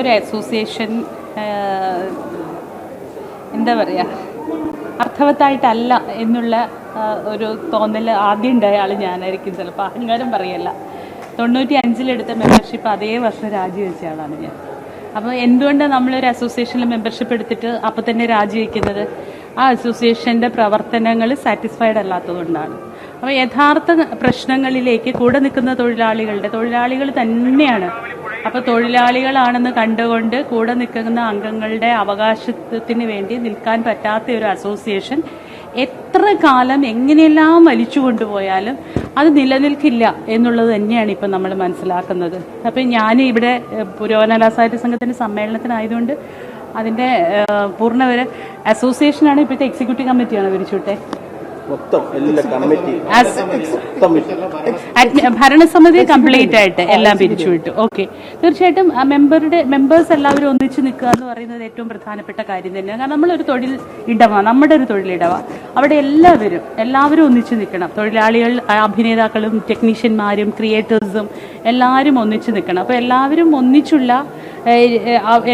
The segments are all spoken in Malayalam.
ഒരു അസോസിയേഷൻ എന്താ പറയുക അർത്ഥവത്തായിട്ടല്ല എന്നുള്ള ഒരു തോന്നൽ ആദ്യം ഉണ്ടായ ആൾ ഞാനായിരിക്കും. ചിലപ്പോൾ അഹങ്കാരം പറയല്ല. 95-ലെടുത്ത മെമ്പർഷിപ്പ് അതേ വർഷം രാജിവെച്ച ആളാണ് ഞാൻ. അപ്പോൾ എന്തുകൊണ്ടാണ് നമ്മളൊരു അസോസിയേഷനിൽ മെമ്പർഷിപ്പ് എടുത്തിട്ട് അപ്പോൾ തന്നെ രാജിവെക്കുന്നത്? ആ അസോസിയേഷൻ്റെ പ്രവർത്തനങ്ങൾ സാറ്റിസ്ഫൈഡ് അല്ലാത്തതുകൊണ്ടാണ്. അപ്പോൾ യഥാർത്ഥ പ്രശ്നങ്ങളിലേക്ക് കൂടെ നിൽക്കുന്ന തൊഴിലാളികൾ തന്നെയാണ്. അപ്പോൾ തൊഴിലാളികളാണെന്ന് കണ്ടുകൊണ്ട് കൂടെ നിൽക്കുന്ന അംഗങ്ങളുടെ അവകാശത്തിന് വേണ്ടി നിൽക്കാൻ പറ്റാത്ത ഒരു അസോസിയേഷൻ എത്ര കാലം എങ്ങനെയെല്ലാം വലിച്ചു കൊണ്ടുപോയാലും അത് നിലനിൽക്കില്ല എന്നുള്ളത് തന്നെയാണ് ഇപ്പം നമ്മൾ മനസ്സിലാക്കുന്നത്. അപ്പം ഞാൻ ഇവിടെ പുരോഗമന സാഹിത്യ സംഘത്തിൻ്റെ സമ്മേളനത്തിനായതുകൊണ്ട് അതിൻ്റെ പൂർണ്ണ അസോസിയേഷനാണ് ഇപ്പോഴത്തെ എക്സിക്യൂട്ടീവ് കമ്മിറ്റിയാണ് വിരിച്ചുവിട്ടെ. ഭരണസമിതി കംപ്ലീറ്റ് ആയിട്ട് എല്ലാം പിരിച്ചുവിട്ടു. ഓക്കെ, തീർച്ചയായിട്ടും മെമ്പേഴ്സ് എല്ലാവരും ഒന്നിച്ച് നിൽക്കുക എന്ന് പറയുന്നത് ഏറ്റവും പ്രധാനപ്പെട്ട കാര്യം തന്നെയാണ്. കാരണം നമ്മളൊരു നമ്മുടെ ഒരു തൊഴിലിടവ, അവിടെ എല്ലാവരും ഒന്നിച്ച് നിൽക്കണം. തൊഴിലാളികൾ, അഭിനേതാക്കളും ടെക്നീഷ്യന്മാരും ക്രിയേറ്റേഴ്സും എല്ലാവരും ഒന്നിച്ച് നിൽക്കണം. അപ്പോൾ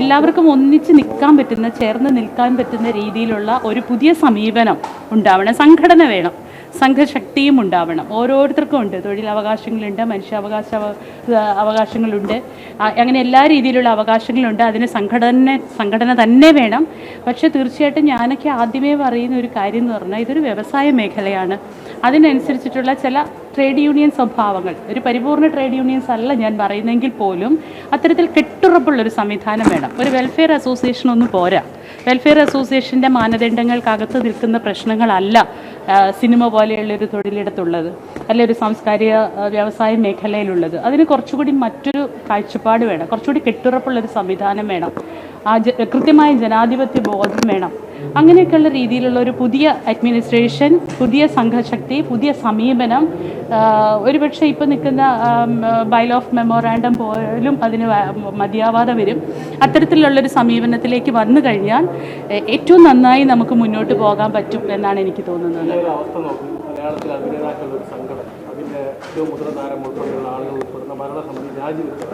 എല്ലാവർക്കും ഒന്നിച്ച് നിൽക്കാൻ പറ്റുന്ന, ചേർന്ന് നിൽക്കാൻ പറ്റുന്ന രീതിയിലുള്ള ഒരു പുതിയ സമീപനം ഉണ്ടാവണം. സംഘടന വേണം, സംഘശക്തിയും ഉണ്ടാവണം. ഓരോരുത്തർക്കും ഉണ്ട്, തൊഴിലവകാശങ്ങളുണ്ട്, അവകാശങ്ങളുണ്ട്, അങ്ങനെ എല്ലാ രീതിയിലുള്ള അവകാശങ്ങളുണ്ട്. അതിന് സംഘടന തന്നെ വേണം. പക്ഷെ തീർച്ചയായിട്ടും ഞാനൊക്കെ ആദ്യമേ പറയുന്ന ഒരു കാര്യം എന്ന് പറഞ്ഞാൽ ഇതൊരു വ്യവസായ മേഖലയാണ്. അതിനനുസരിച്ചിട്ടുള്ള ചില ട്രേഡ് യൂണിയൻ സ്വഭാവങ്ങൾ, ഒരു പരിപൂർണ്ണ ട്രേഡ് യൂണിയൻസ് അല്ല ഞാൻ പറയുന്നെങ്കിൽ പോലും അത്തരത്തിൽ കെട്ടുറപ്പുള്ളൊരു സംവിധാനം വേണം. ഒരു വെൽഫെയർ അസോസിയേഷൻ ഒന്നും പോരാ. വെൽഫെയർ അസോസിയേഷൻ്റെ മാനദണ്ഡങ്ങൾക്കകത്ത് നിൽക്കുന്ന പ്രശ്നങ്ങളല്ല സിനിമ പോലെയുള്ളൊരു തൊഴിലിടത്തുള്ളത്, അല്ലെ ഒരു സാംസ്കാരിക വ്യവസായ മേഖലയിലുള്ളത്. അതിന് കുറച്ചുകൂടി മറ്റൊരു കാഴ്ചപ്പാട് വേണം, കുറച്ചുകൂടി കെട്ടുറപ്പുള്ളൊരു സംവിധാനം വേണം, കൃത്യമായ ജനാധിപത്യ ബോധം വേണം. അങ്ങനെയൊക്കെയുള്ള രീതിയിലുള്ള ഒരു പുതിയ അഡ്മിനിസ്ട്രേഷൻ, പുതിയ സംഘശക്തി, പുതിയ സമീപനം ഒരുപക്ഷെ ഇപ്പോൾ നിൽക്കുന്ന ബൈലോ ഓഫ് മെമ്മോറാണ്ടം പോലും അതിന് മതിയാവാതെ വരും. അത്തരത്തിലുള്ളൊരു സമീപനത്തിലേക്ക് വന്നു കഴിഞ്ഞാൽ ഏറ്റവും നന്നായി നമുക്ക് മുന്നോട്ട് പോകാൻ പറ്റും എന്നാണ് എനിക്ക് തോന്നുന്നത്. മലയാളത്തിൽ അഭിനേതാക്കളുടെ ഒരു സംഘടന, അതിൻ്റെ ഏറ്റവും മുതിർന്ന താരം ഉൾപ്പെടെയുള്ള ആളുകൾ ഉൾപ്പെടുന്ന ഭരണസമിതി രാജിവെക്കുക,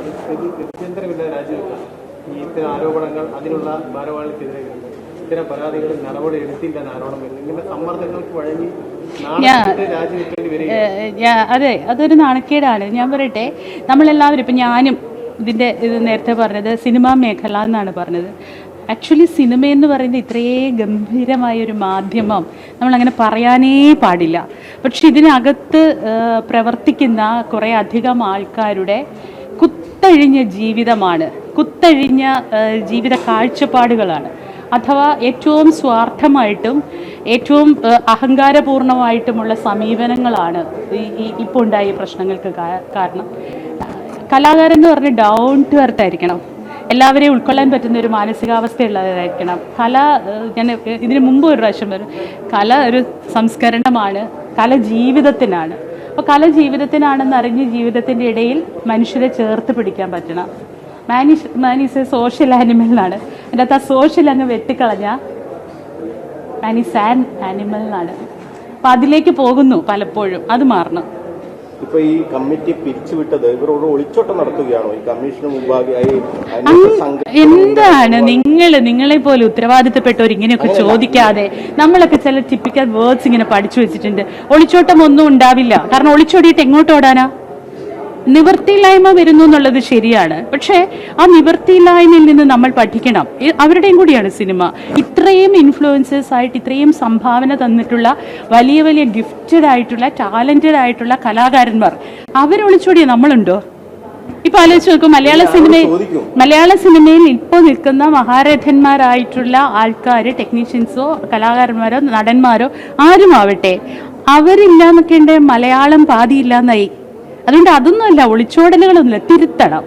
രാജിവെക്കുക. ഈ ഇത്തരം ആരോപണങ്ങൾ അതിനുള്ള ഭാരവാഹികൾക്കെതിരെ ഇത്തരം പരാതികളിൽ നടപടി എടുത്തില്ല എന്ന് ആരോപണം വരുന്നു. ഇങ്ങനെ സമ്മർദ്ദങ്ങൾക്ക് വഴങ്ങി രാജിവെക്കേണ്ടി വരിക. അതെ, അതൊരു നാണക്കേടാണ്. ഞാൻ പറയട്ടെ, നമ്മളെല്ലാവരും ഇപ്പം ഞാനും ഇത് നേരത്തെ പറഞ്ഞത് സിനിമാ മേഖല എന്നാണ് പറഞ്ഞത്. ആക്ച്വലി സിനിമയെന്ന് പറയുന്നത് ഇത്രയേ ഗംഭീരമായൊരു മാധ്യമം നമ്മളങ്ങനെ പറയാനേ പാടില്ല. പക്ഷെ ഇതിനകത്ത് പ്രവർത്തിക്കുന്ന കുറേ അധികം ആൾക്കാരുടെ കുത്തഴിഞ്ഞ ജീവിതമാണ്, കുത്തഴിഞ്ഞ ജീവിത കാഴ്ചപ്പാടുകളാണ്. അഥവാ ഏറ്റവും സ്വാർത്ഥമായിട്ടും ഏറ്റവും അഹങ്കാരപൂർണമായിട്ടുമുള്ള സമീപനങ്ങളാണ് ഇപ്പോൾ ഉണ്ടായ പ്രശ്നങ്ങൾക്ക് കാരണം. കലാകാരൻ എന്ന് പറഞ്ഞ് ഡൗൺ ടു എർത്ത് ആയിരിക്കണം, എല്ലാവരെയും ഉൾക്കൊള്ളാൻ പറ്റുന്ന ഒരു മാനസികാവസ്ഥയുള്ളതായിരിക്കണം. ഞാൻ ഇതിനു മുമ്പ് ഒരു പ്രാവശ്യം വരും, കല ഒരു സംസ്കരണമാണ്, കല ജീവിതത്തിനാണ്. അപ്പോൾ കല ജീവിതത്തിനാണെന്നറിഞ്ഞ് ജീവിതത്തിൻ്റെ ഇടയിൽ മനുഷ്യരെ ചേർത്ത് പിടിക്കാൻ പറ്റണം. Man is A social animal എന്നാണ്. എൻ്റെ അകത്ത് ആ സോഷ്യൽ അങ്ങ് വെട്ടിക്കളഞ്ഞാൽ മാൻ ഈസ് ആൻ ആനിമൽ എന്നാണ്. അപ്പം അതിലേക്ക് പോകുന്നു പലപ്പോഴും, അത് മാറണം. ഇപ്പൊ ഈ കമ്മിറ്റി പിരിച്ചുവിട്ടത് ഇവരോട് ഒളിച്ചോട്ടം നടത്തുകയാണോ ഈ കമ്മീഷന് മുമ്പാകെ? എന്താണ് നിങ്ങളെ പോലെ ഉത്തരവാദിത്തപ്പെട്ടവർ ഇങ്ങനെയൊക്കെ ചോദിക്കാതെ? നമ്മളൊക്കെ ചില ടിപ്പിക്കൽ വേർഡ്സ് ഇങ്ങനെ പഠിച്ചു വെച്ചിട്ടുണ്ട്. ഒളിച്ചോട്ടം ഒന്നും ഉണ്ടാവില്ല. കാരണം ഒളിച്ചോടിയിട്ട് എങ്ങോട്ട് ഓടാനാ? നിവൃത്തിയില്ലായ്മ വരുന്നു എന്നുള്ളത് ശരിയാണ്. പക്ഷേ ആ നിവൃത്തിയില്ലായ്മയിൽ നിന്ന് നമ്മൾ പഠിക്കണം. അവരുടെയും കൂടിയാണ് സിനിമ. ഇത്രയും ഇൻഫ്ലുവൻസേഴ്സ് ആയിട്ട് ഇത്രയും സംഭാവന തന്നിട്ടുള്ള വലിയ വലിയ ഗിഫ്റ്റഡ് ആയിട്ടുള്ള ടാലന്റഡ് ആയിട്ടുള്ള കലാകാരന്മാർ, അവരൊളിച്ചോടിയ നമ്മളുണ്ടോ? ഇപ്പൊ ആലോചിച്ച് നോക്കും, മലയാള സിനിമയിൽ ഇപ്പോൾ നിൽക്കുന്ന മഹാരഥന്മാരായിട്ടുള്ള ആൾക്കാർ, ടെക്നീഷ്യൻസോ കലാകാരന്മാരോ നടന്മാരോ ആരും ആവട്ടെ, അവരില്ലാന്നൊക്കെ ഉണ്ട് മലയാളം പാതിയില്ലാന്നായി. അതുകൊണ്ട് അതൊന്നുമല്ല, ഒളിച്ചോടലുകളൊന്നുമില്ല, തിരുത്തണം.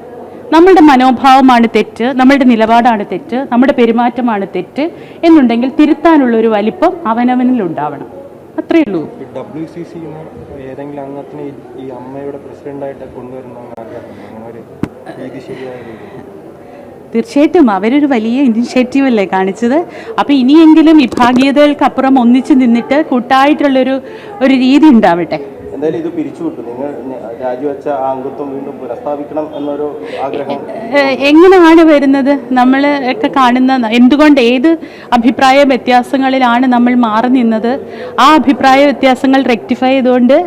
നമ്മളുടെ മനോഭാവമാണ് തെറ്റ്, നമ്മളുടെ നിലപാടാണ് തെറ്റ്, നമ്മുടെ പെരുമാറ്റമാണ് തെറ്റ് എന്നുണ്ടെങ്കിൽ തിരുത്താനുള്ളൊരു വലിപ്പം അവനവനിൽ ഉണ്ടാവണം. അത്രയേ ഉള്ളൂ. WCC ഏതെങ്കിലും അംഗത്തിന് ഈ അമ്മയുടെ പ്രസിഡന്റായിട്ട് കൊണ്ടുവരുന്ന തീർച്ചയായിട്ടും അവരൊരു വലിയ ഇനിഷ്യേറ്റീവ് അല്ലേ കാണിച്ചത്. അപ്പം ഇനിയെങ്കിലും വിഭാഗീയതകൾക്കപ്പുറം ഒന്നിച്ചു നിന്നിട്ട് കൂട്ടായിട്ടുള്ളൊരു രീതി ഉണ്ടാവട്ടെ. എന്തായാലും ഇത് പിരിച്ചുവിട്ടു. നിങ്ങൾ രാജിവെച്ച ആ അംഗത്വം വീണ്ടും പുനഃസ്ഥാപിക്കണം എന്നൊരു ആഗ്രഹം എങ്ങനെയാണ് വരുന്നത്? നമ്മൾ ഒക്കെ കാണുന്ന എന്തുകൊണ്ട് ഏത് അഭിപ്രായ വ്യത്യാസങ്ങളിലാണ് നമ്മൾ മാറി നിന്നത്? ആ അഭിപ്രായ വ്യത്യാസങ്ങൾ റെക്ടിഫൈ ചെയ്തുകൊണ്ട്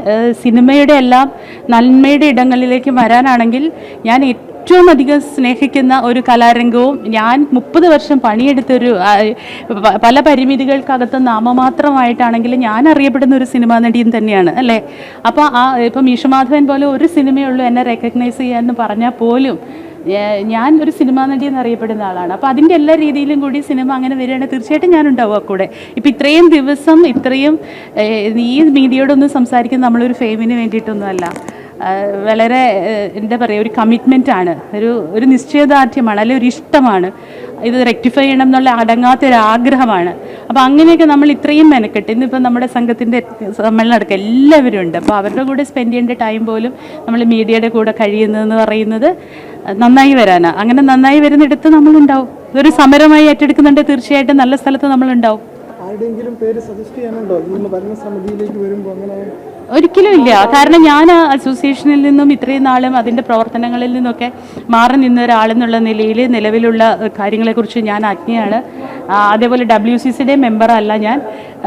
സിനിമയുടെ എല്ലാം നന്മയുടെ ഇടങ്ങളിലേക്ക് വരാനാണെങ്കിൽ ഞാൻ ഏറ്റവും അധികം സ്നേഹിക്കുന്ന ഒരു കലാരംഗവും ഞാൻ 30 വർഷം പണിയെടുത്തൊരു പല പരിമിതികൾക്കകത്ത് നാമമാത്രമായിട്ടാണെങ്കിലും ഞാൻ അറിയപ്പെടുന്ന ഒരു സിനിമാ നടിയും തന്നെയാണ് അല്ലേ. അപ്പോൾ ഇപ്പം മീശമാധവൻ പോലെ ഒരു സിനിമയുള്ളൂ എന്നെ റെക്കഗ്നൈസ് ചെയ്യാമെന്ന് പറഞ്ഞാൽ പോലും ഞാൻ ഒരു സിനിമാ നടി എന്നറിയപ്പെടുന്ന ആളാണ്. അപ്പോൾ അതിൻ്റെ എല്ലാ രീതിയിലും കൂടി സിനിമ അങ്ങനെ വരികയാണെങ്കിൽ തീർച്ചയായിട്ടും ഞാനുണ്ടാവും ആ കൂടെ. ഇപ്പം ഇത്രയും ദിവസം ഇത്രയും ഈ മീഡിയയോടൊന്നും സംസാരിക്കുന്നത് നമ്മളൊരു ഫെയിമിന് വേണ്ടിയിട്ടൊന്നുമല്ല, വളരെ എന്താ പറയുക, ഒരു കമ്മിറ്റ്മെൻറ്റാണ്, ഒരു നിശ്ചയദാർഢ്യമാണ്, അല്ലെങ്കിൽ ഒരു ഇഷ്ടമാണ്. ഇത് റെക്ടിഫൈ ചെയ്യണം എന്നുള്ള അടങ്ങാത്തൊരാഗ്രഹമാണ്. അപ്പോൾ അങ്ങനെയൊക്കെ നമ്മൾ ഇത്രയും മെനക്കെട്ട് ഇന്നിപ്പോൾ നമ്മുടെ സംഘത്തിൻ്റെ സമ്മേളനം നടക്കുക എല്ലാവരും ഉണ്ട്. അപ്പോൾ അവരുടെ കൂടെ സ്പെൻഡ് ചെയ്യേണ്ട ടൈം പോലും നമ്മൾ മീഡിയയുടെ കൂടെ കഴിയുന്നതെന്ന് പറയുന്നത് നന്നായി വരാനാണ്. അങ്ങനെ നന്നായി വരുന്നിടത്ത് നമ്മളുണ്ടാവും. ഇതൊരു സമരമായി ഏറ്റെടുക്കുന്നുണ്ട്, തീർച്ചയായിട്ടും നല്ല സ്ഥലത്ത് നമ്മളുണ്ടാവും. ആരുടെയെങ്കിലും പേര് സജസ്റ്റ് ചെയ്യാനുണ്ടോ ഈ ഭരണസമിതിയിലേക്ക് വരുമ്പോൾ? അങ്ങനെ ഒരിക്കലും ഇല്ല. കാരണം ഞാൻ അസോസിയേഷനിൽ നിന്നും ഇത്രയും നാളും അതിൻ്റെ പ്രവർത്തനങ്ങളിൽ നിന്നൊക്കെ മാറി നിന്ന ഒരാളെന്നുള്ള നിലയിൽ നിലവിലുള്ള കാര്യങ്ങളെക്കുറിച്ച് ഞാൻ അജ്ഞയാണ്. അതേപോലെ WCCയുടെ മെമ്പറല്ല ഞാൻ.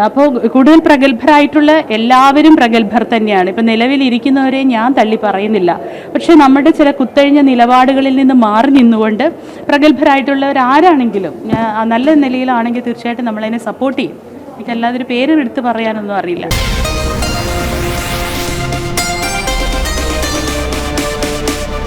അപ്പോൾ കൂടുതൽ പ്രഗത്ഭരായിട്ടുള്ള എല്ലാവരും പ്രഗത്ഭർ തന്നെയാണ്. ഇപ്പം നിലവിലിരിക്കുന്നവരെ ഞാൻ തള്ളി പറയുന്നില്ല. പക്ഷേ നമ്മുടെ ചില കുത്തഴിഞ്ഞ നിലപാടുകളിൽ നിന്ന് മാറി നിന്നുകൊണ്ട് പ്രഗത്ഭരായിട്ടുള്ളവരാരാണെങ്കിലും നല്ല നിലയിലാണെങ്കിൽ തീർച്ചയായിട്ടും നമ്മളതിനെ സപ്പോർട്ട് ചെയ്യും. എനിക്കല്ലാതൊരു പേര് എടുത്ത് പറയാനൊന്നും അറിയില്ല.